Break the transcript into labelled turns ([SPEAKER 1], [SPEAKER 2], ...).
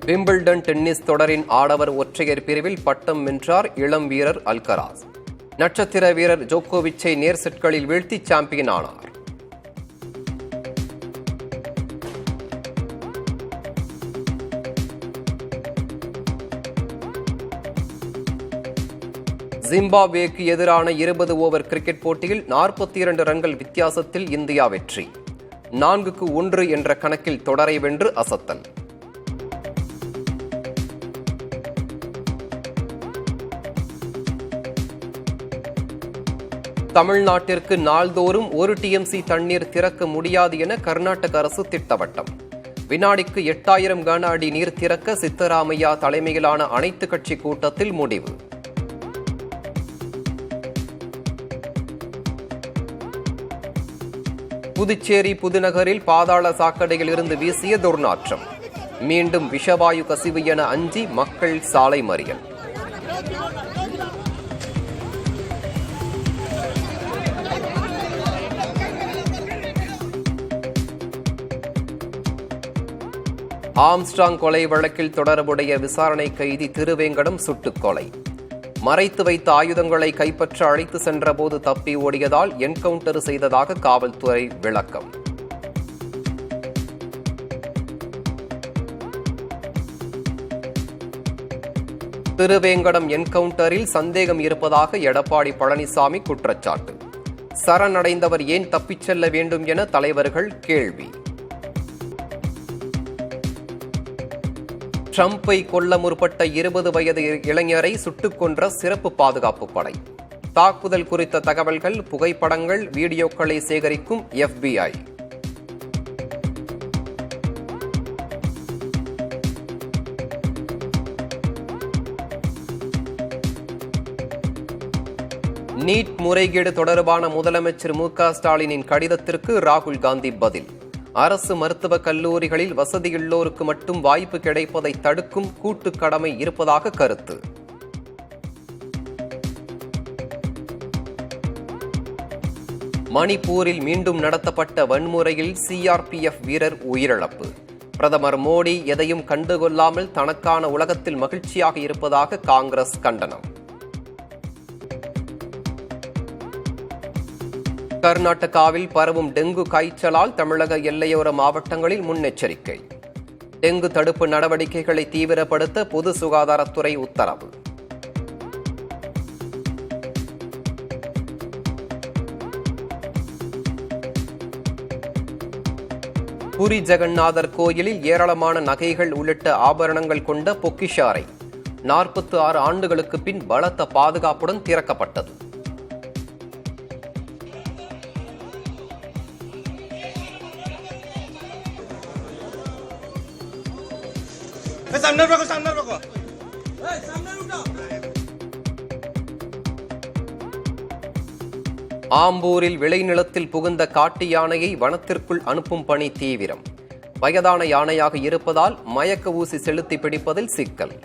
[SPEAKER 1] Wimbledon tennis தொடரின் ஆடவர் ஒற்றையர் பிரிவில் பட்டம் வென்றார் இளம் வீரர் அல்கராஸ். நட்சத்திர வீரர் ஜோக்கோவிச்சை நேர் செட்களில் வீழ்த்தி சாம்பியன் ஆனார். ஜிம்பாப்வேக்கு எதிரான 20 ஓவர் கிரிக்கெட் போட்டியில் 42 ரன்கள் வித்தியாசத்தில் இந்தியா வெற்றி. 4-1 என்ற கணக்கில் தொடரை வென்று அசத்தல். தமிழ்நாட்டிற்கு நாள்தோறும் 1 TMC தண்ணீர் திறக்க முடியாது என கர்நாடக அரசு திட்டவட்டம். வினாடிக்கு 8000 கன அடி நீர் திறக்க சித்தராமையா தலைமையிலான அனைத்து கட்சி கூட்டத்தில் முடிவு. புதுச்சேரி புதுநகரில் பாதாள சாக்கடையில் இருந்து வீசிய துர்நாற்றம். மீண்டும் விஷவாயு கசிவு என அஞ்சி மக்கள் சாலை மறியல். ஆம்ஸ்ட்ராங் கொலை வழக்கில் தொடர்புடைய விசாரணை கைதி திருவேங்கடம் சுட்டுக் கொலை. மறைத்து வைத்த ஆயுதங்களை கைப்பற்ற அழைத்து சென்றபோது தப்பி ஓடியதால் என்கவுண்டர் செய்ததாக காவல்துறை விளக்கம். திருவேங்கடம் என்கவுண்டரில் சந்தேகம் இருப்பதாக எடப்பாடி பழனிசாமி குற்றச்சாட்டு. சரணடைந்தவர் ஏன் தப்பிச் செல்ல வேண்டும் என தலைவர்கள் கேள்வி. ட்ரம்பை கொல்ல முற்பட்ட 20 வயது இளைஞரை சுட்டுக் கொன்ற சிறப்பு பாதுகாப்பு படை. தாக்குதல் குறித்த தகவல்கள், புகைப்படங்கள், வீடியோக்களை சேகரிக்கும் FBI. நீட் முறைகேடு தொடர்பான முதலமைச்சர் மு.க. ஸ்டாலினின் கடிதத்திற்கு ராகுல் காந்தி பதில். அரசு மருத்துவக் கல்லூரிகளில் வசதியுள்ளோருக்கு மட்டும் வாய்ப்பு கிடைப்பதை தடுக்கும் கூட்டு கடமை இருப்பதாக கருத்து. மணிப்பூரில் மீண்டும் நடத்தப்பட்ட வன்முறையில் CRPF வீரர் உயிரிழப்பு. பிரதமர் மோடி எதையும் கண்டுகொள்ளாமல் தனக்கான உலகத்தில் மகிழ்ச்சியாக இருப்பதாக காங்கிரஸ் கண்டனம். கர்நாடகாவில் பரவும் டெங்கு காய்ச்சலால் தமிழக எல்லையோர மாவட்டங்களில் முன்னெச்சரிக்கை. டெங்கு தடுப்பு நடவடிக்கைகளை தீவிரப்படுத்த பொது சுகாதாரத்துறை உத்தரவு. புரி ஜெகநாதர் கோயிலில் ஏராளமான நகைகள் உள்ளிட்ட ஆபரணங்கள் கொண்ட பொக்கிஷ அறை 46 ஆண்டுகளுக்கு பின் பலத்த பாதுகாப்புடன் திறக்கப்பட்டது. ஆம்பூரில் விளைநிலத்தில் புகுந்த காட்டு யானையை வனத்திற்குள் அனுப்பும் பணி தீவிரம். வயதான யானையாக இருப்பதால் மயக்க ஊசி செலுத்தி பிடிப்பதில் சிக்கல்.